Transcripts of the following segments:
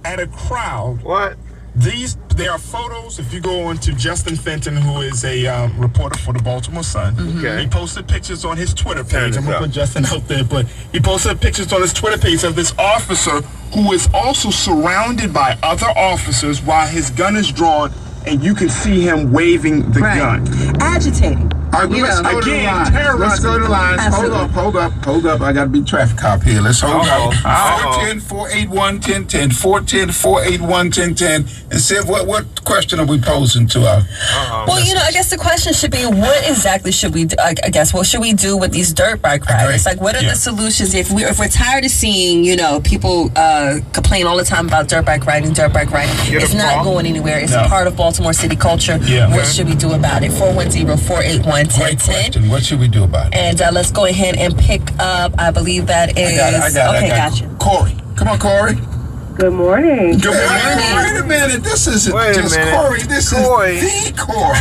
at a crowd. What? There are photos. If you go on to Justin Fenton, who is a reporter for the Baltimore Sun, he posted pictures on his Twitter page. I'm going to put Justin out there, but he posted pictures on his Twitter page of this officer who is also surrounded by other officers while his gun is drawn, and you can see him waving the gun. Agitating. All right, let's go to the line. Let's go to the line. Hold up. I got to be traffic cop here. Let's hold up. 410-481-1010. 410-481-1010. And Siv, what question are we posing to our... Well, I guess the question should be, what exactly should we do? I guess, what should we do with these dirt bike riders? Like, what are the solutions? If we're tired of seeing, people complain all the time about dirt bike riding, it's not going anywhere. It's a part of Baltimore city culture. What should we do about it? 410-481-1010. Great question. What should we do about it? And let's go ahead and pick up, I believe that is... I got it. Gotcha. Corey. Come on, Corey. Good morning. Good morning. Wait a minute. This isn't just Corey. This is the Corey.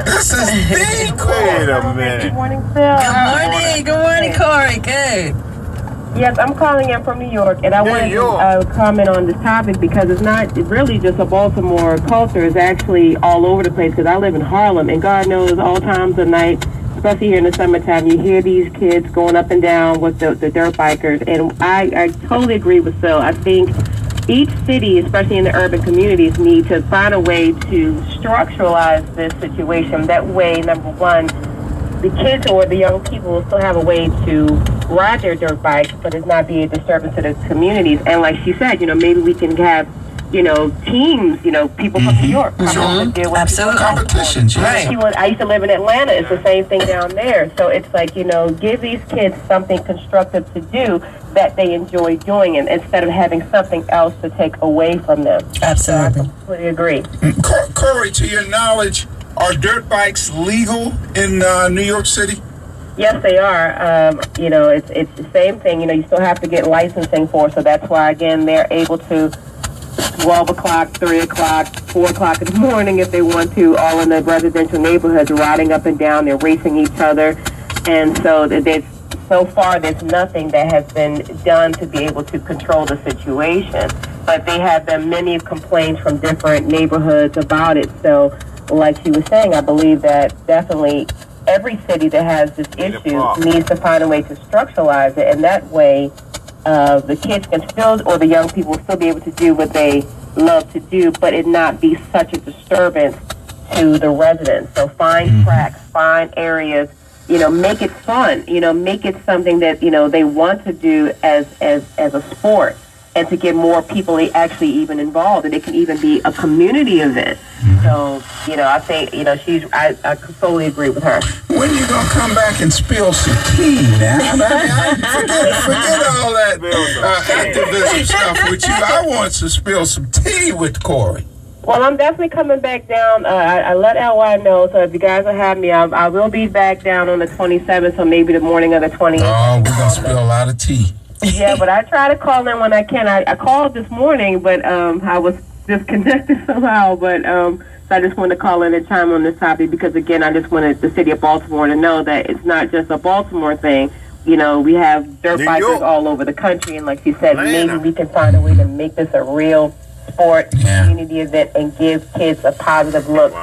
This is the Corey. Wait a minute. Good morning, Phil. Good morning, Corey. Good. Yes, I'm calling in from New York, and I wanted to comment on this topic because it's not really just a Baltimore culture. It's actually all over the place because I live in Harlem, and God knows all times of night, especially here in the summertime, you hear these kids going up and down with the dirt bikers, and I totally agree with Phil. I think each city, especially in the urban communities, need to find a way to structuralize this situation. That way, number one, the kids or the young people will still have a way to ride their dirt bike, but it's not be a disturbance to the communities. And like she said, maybe we can have, teams, people from New York come on and deal with absolutely competitions. Right. I used to live in Atlanta. It's the same thing down there. So it's like, give these kids something constructive to do that they enjoy doing, and instead of having something else to take away from them. Absolutely. So I completely agree. Corey, to your knowledge, are dirt bikes legal in New York City? Yes, they are. It's the same thing. You still have to get licensing for, so that's why, again, they're able to 12 o'clock, 3 o'clock, 4 o'clock in the morning if they want to, all in the residential neighborhoods, riding up and down. They're racing each other. And so there's nothing that has been done to be able to control the situation. But they have been many complaints from different neighborhoods about it. So like she was saying, I believe that definitely every city that has this issue needs to find a way to structuralize it, and that way the kids can still, or the young people will still be able to do what they love to do, but it not be such a disturbance to the residents. So find tracks, find areas, make it fun, make it something that, they want to do as a sport, and to get more people actually even involved, and it can even be a community event. So, I think, I totally agree with her. When are you going to come back and spill some tea now? Forget all that activism stuff with you. I want to spill some tea with Corey. Well, I'm definitely coming back down. I let LY know, so if you guys will have me, I will be back down on the 27th, so maybe the morning of the 28th. Oh, we're going to spill a lot of tea. Yeah, but I try to call in when I can. I called this morning, but I was disconnected somehow. But so I just wanted to call in and chime on this topic because, again, I just wanted the city of Baltimore to know that it's not just a Baltimore thing. We have dirt bikers all over the country, and like you said, maybe we can find a way to make this a real sport, community event, and give kids a positive look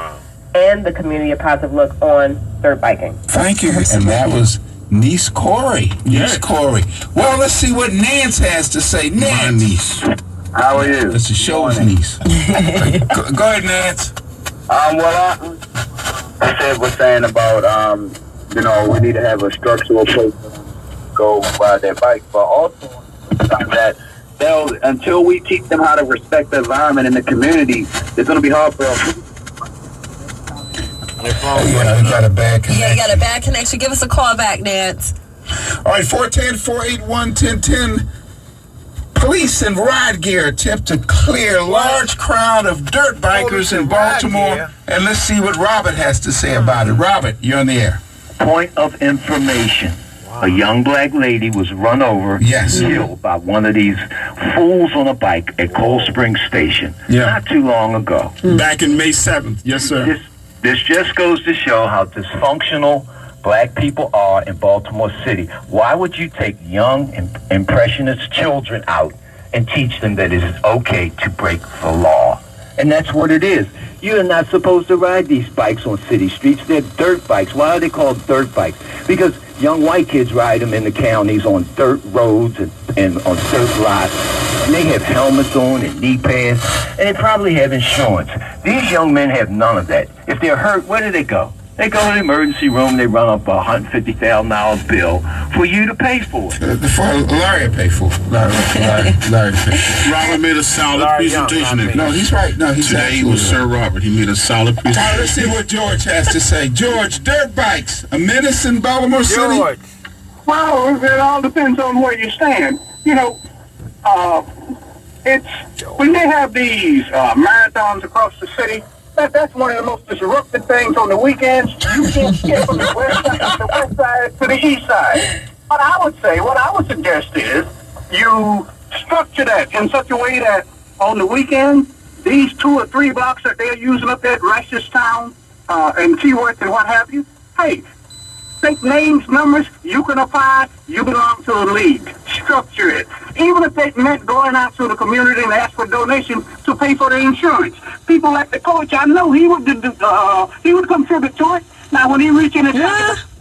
and the community a positive look on dirt biking. Thank you. And that was Niece Corey. Corey. Well, let's see what Nance has to say. Nance. How are you? It's the show's niece. Go ahead, Nance. Well, I said was saying about, we need to have a structural place to go ride their bike, but also that until we teach them how to respect the environment and the community, it's going to be hard for us. You got a bad connection. Yeah, you got a bad connection. Give us a call back, Nance. All right, 410-481-1010. Police in ride gear attempt to clear large crowd of dirt bikers in Baltimore. And let's see what Robert has to say about it. Robert, you're on the air. Point of information. A young black lady was run over and killed by one of these fools on a bike at Cold Spring Station not too long ago. Back in May 7th. Yes, sir. This just goes to show how dysfunctional black people are in Baltimore City. Why would you take young, impressionist children out and teach them that it is okay to break the law. And that's what it is. You're not supposed to ride these bikes on city streets. They're dirt bikes. Why are they called dirt bikes? Because young white kids ride them in the counties on dirt roads and on dirt lots. And they have helmets on and knee pads, and they probably have insurance. These young men have none of that. If they're hurt, where do they go? They go to the emergency room, they run up a $150,000 bill for you to pay for it. For Larry to pay for it. Larry to pay for it. Robert made a solid presentation. No, he's right. No, he's Today was Sir Robert. He made a solid All right, presentation. let's see what George has to say. George, dirt bikes, a menace in Baltimore City? George. Well, it all depends on where you stand. You know, it's when they have these marathons across the city. That's one of the most disruptive things on the weekends. You can't get from the west side to the east side. What I would suggest is you structure that in such a way that on the weekend, these 2 or 3 blocks that they're using up there at Reisterstown and Keyworth and what have you, hey, take names, numbers, you can apply, you belong to a league. Structure it. Even if it meant going out to the community and ask for donations to pay for the insurance. People like the coach, I know he would contribute to it. Now, when he reach in his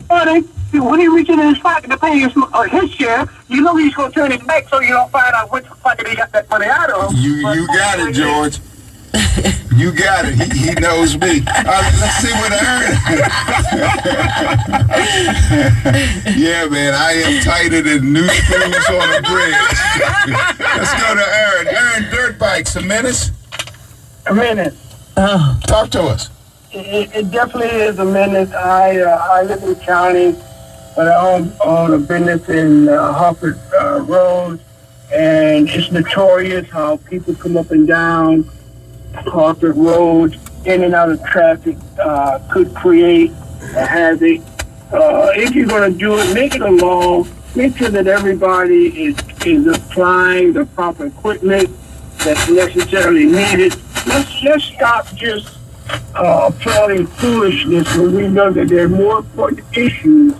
pocket, when he reach in his pocket to pay his share, you know he's going to turn his back so you don't find out which pocket he got that money out of. You got it, George. You got it. He knows me. Let's see what Aaron. Yeah, man, I am tighter than new screws on a bridge. Let's go to Aaron. Aaron, dirt bikes, a menace? A minute. Talk to us. It definitely is a menace. I live in the county, but I own a business in Harford Road, and it's notorious how people come up and down Harford Road, in and out of traffic, could create a hazard. If you're going to do it, make it a law. Make sure that everybody is applying the proper equipment that's necessarily needed. Let's stop just applauding foolishness when we know that there are more important issues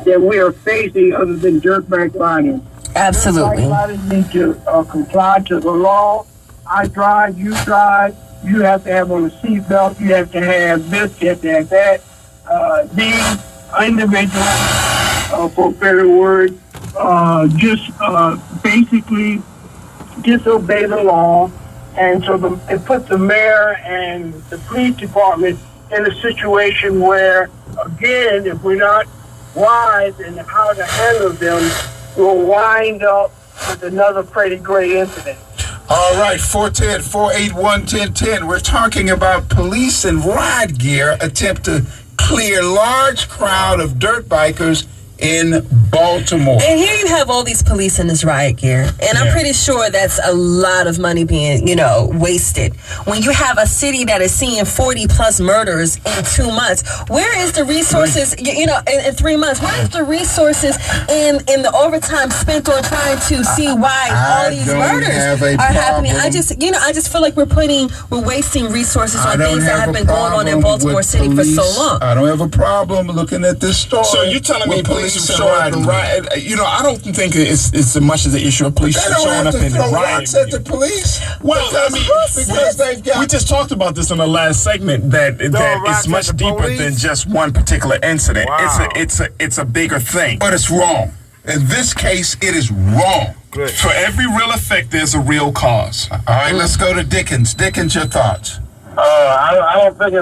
that we are facing other than dirtbag riding. Absolutely. Dirtbag riders need to comply to the law. I drive, you drive, you have to have on a seatbelt, you have to have this, you have to have that. These individuals, for a better word, just basically disobey the law. And so it puts the mayor and the police department in a situation where, again, if we're not wise in how to handle them, we'll wind up with another Freddie Gray incident. All right, 410-481-1010. We're talking about police and ride gear attempt to clear large crowd of dirt bikers in Baltimore. And here you have all these police in this riot gear. And I'm pretty sure that's a lot of money being, wasted. When you have a city that is seeing 40 plus murders in 2 months, where is the resources, in 3 months, where is the resources in the overtime spent on trying to see why all these murders are happening? I just feel like we're wasting resources on things that have been going on in Baltimore City for so long. I don't have a problem looking at this story. So you're telling me police showing up and riot? I don't think it's as much as the issue of police showing up and riot. At the police? Well, we just talked about this in the last segment that it's much deeper than just one particular incident. Wow. It's a bigger thing. But it's wrong. In this case, it is wrong. Good. For every real effect, there's a real cause. All right, let's go to Dickens. Dickens, your thoughts? I don't think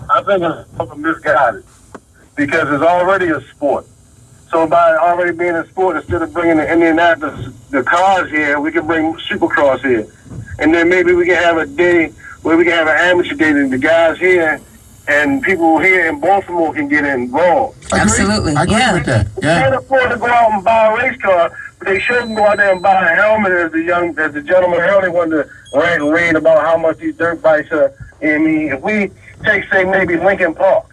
I think it's misguided because it's already a sport. So by already being a sport, instead of bringing the Indianapolis, the cars here, we can bring Supercross here. And then maybe we can have a day where we can have an amateur day and the guys here and people here in Baltimore can get involved. Absolutely. I agree with that. They can't afford to go out and buy a race car, but they shouldn't go out there and buy a helmet as the gentleman earlier wanted to rant and read about how much these dirt bikes are. I mean, if we take, say, maybe Lincoln Park,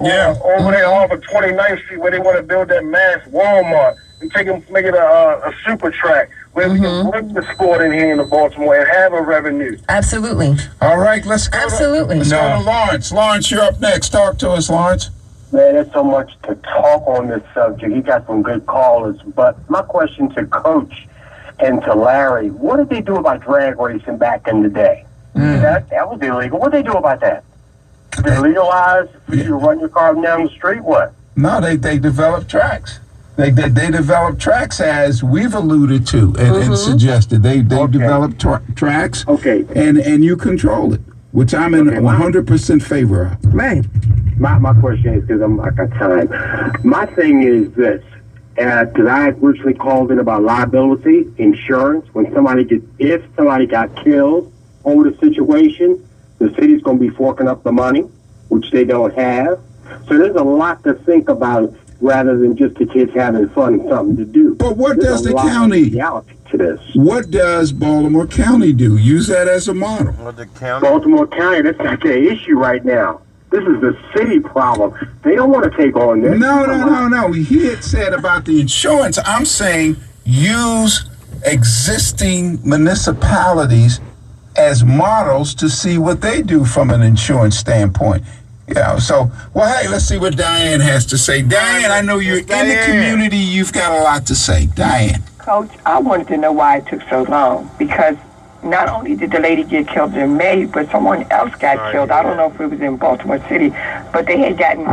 over there off of 29th Street where they want to build that mass Walmart and make it a super track where we can bring the sport in here in Baltimore and have a revenue. Absolutely. All right, let's go to Lawrence. Lawrence, you're up next. Talk to us, Lawrence. Man, there's so much to talk on this subject. He got some good callers, but my question to Coach and to Larry, what did they do about drag racing back in the day? That was illegal. What did they do about that? Did they legalize for you to run your car down the street? What? No, they developed tracks. They developed tracks, as we've alluded to and suggested. They developed tracks. Okay. And you control it, which I'm in 100% favor of. Man, my question is, because I got time. My thing is this, because I had recently called in about liability insurance. When if somebody got killed over the situation, the city's going to be forking up the money, which they don't have. So there's a lot to think about, rather than just the kids having fun and something to do. But what There's does a the lot of county? reality to this. What does Baltimore County do? Use that as a model. Baltimore County, that's not their issue right now. This is the city problem. They don't want to take on this. No. He had said about the insurance. I'm saying use existing municipalities as models to see what they do from an insurance standpoint. Yeah, so, well, hey, let's see what Diane has to say. Diane, I know you're in the community. You've got a lot to say. Diane. Coach, I wanted to know why it took so long, because not only did the lady get killed in May, but someone else got killed. I don't know if it was in Baltimore City, but they had gotten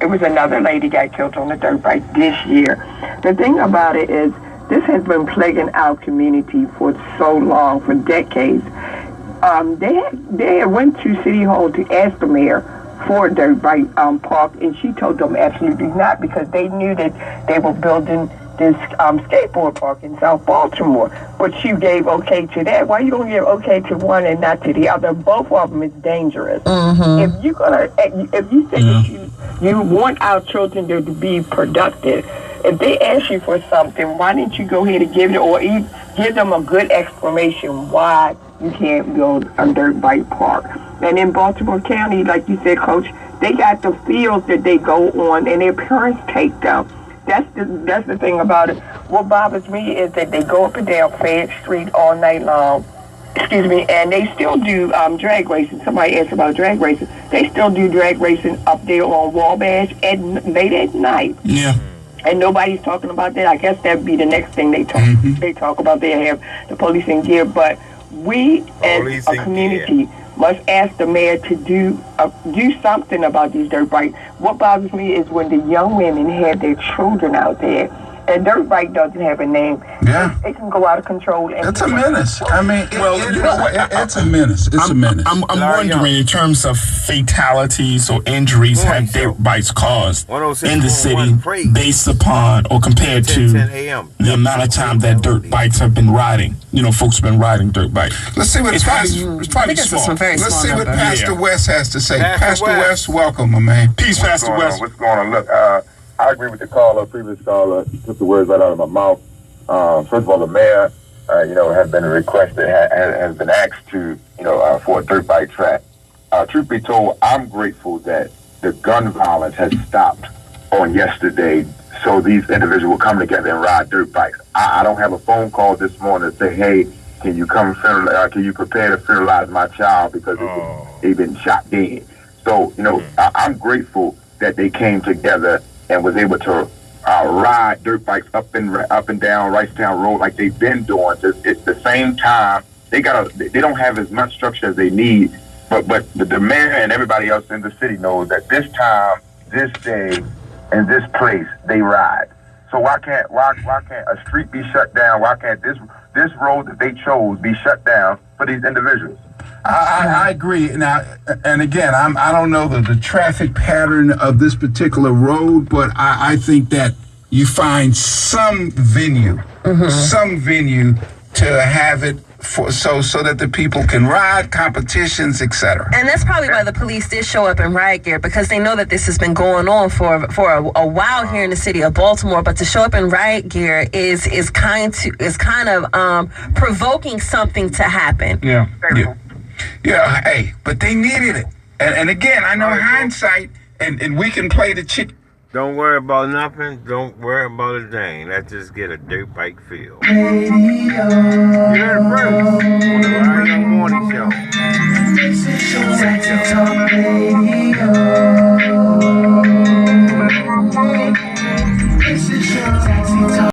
it was another lady got killed on a dirt bike this year. The thing about it is, this has been plaguing our community for so long, for decades. They had went to City Hall to ask the mayor for a dirt bike park, and she told them absolutely not, because they knew that they were building this skateboard park in South Baltimore. But she gave okay to that. Why you don't give okay to one and not to the other? Both of them is dangerous. If you say that you want our children to be productive, if they ask you for something, why didn't you go ahead and give it, or give them a good explanation why you can't build a dirt bike park? And in Baltimore County, like you said, Coach, they got the fields that they go on, and their parents take them. That's the thing about it. What bothers me is that they go up and down Fayette Street all night long. And they still do drag racing. Somebody asked about drag racing. They still do drag racing up there on Wabash late at night. Yeah. And nobody's talking about that. I guess that'd be the next thing they talk about. They have the policing gear, but we as a community must ask the mayor to do something about these dirt bikes. What bothers me is when the young women have their children out there. And dirt bike doesn't have a name. Yeah. It can go out of control. And it's a menace. I mean, it's a menace. It's a menace. I'm wondering, in terms of fatalities or injuries have dirt bikes caused in the city based upon or compared to the amount of time that dirt bikes have been riding. Folks have been riding dirt bikes. Let's see what it's probably small. Let's see what Pastor West has to say. Pastor West, welcome, my man. Peace, Pastor West. What's going on? Look, I agree with the previous caller. He took the words right out of my mouth. First of all, the mayor, has been requested, has been asked to, for a dirt bike track. Truth be told, I'm grateful that the gun violence has stopped on yesterday, so these individuals will come together and ride dirt bikes. I don't have a phone call this morning to say, hey, can you come can you prepare to fertilize my child because he's been shot dead. So, I'm grateful that they came together and was able to ride dirt bikes up and down Wrightstown Road like they've been doing. It's the same time. They don't have as much structure as they need, but the mayor and everybody else in the city knows that this time, this day, and this place they ride. So why can't a street be shut down? Why can't this road that they chose be shut down for these individuals? I agree. Now, and again, I don't know the traffic pattern of this particular road, but I think that you find some venue to have it so that the people can ride, competitions, etc. And that's probably why the police did show up in riot gear, because they know that this has been going on for a while here in the city of Baltimore. But to show up in riot gear is kind of provoking something to happen. Yeah, hey, but they needed it. And again, I know hindsight, and we can play the chick. Don't worry about nothing. Don't worry about a thing. Let's just get a dirt bike field. You heard it first on the Ride On Morning Show.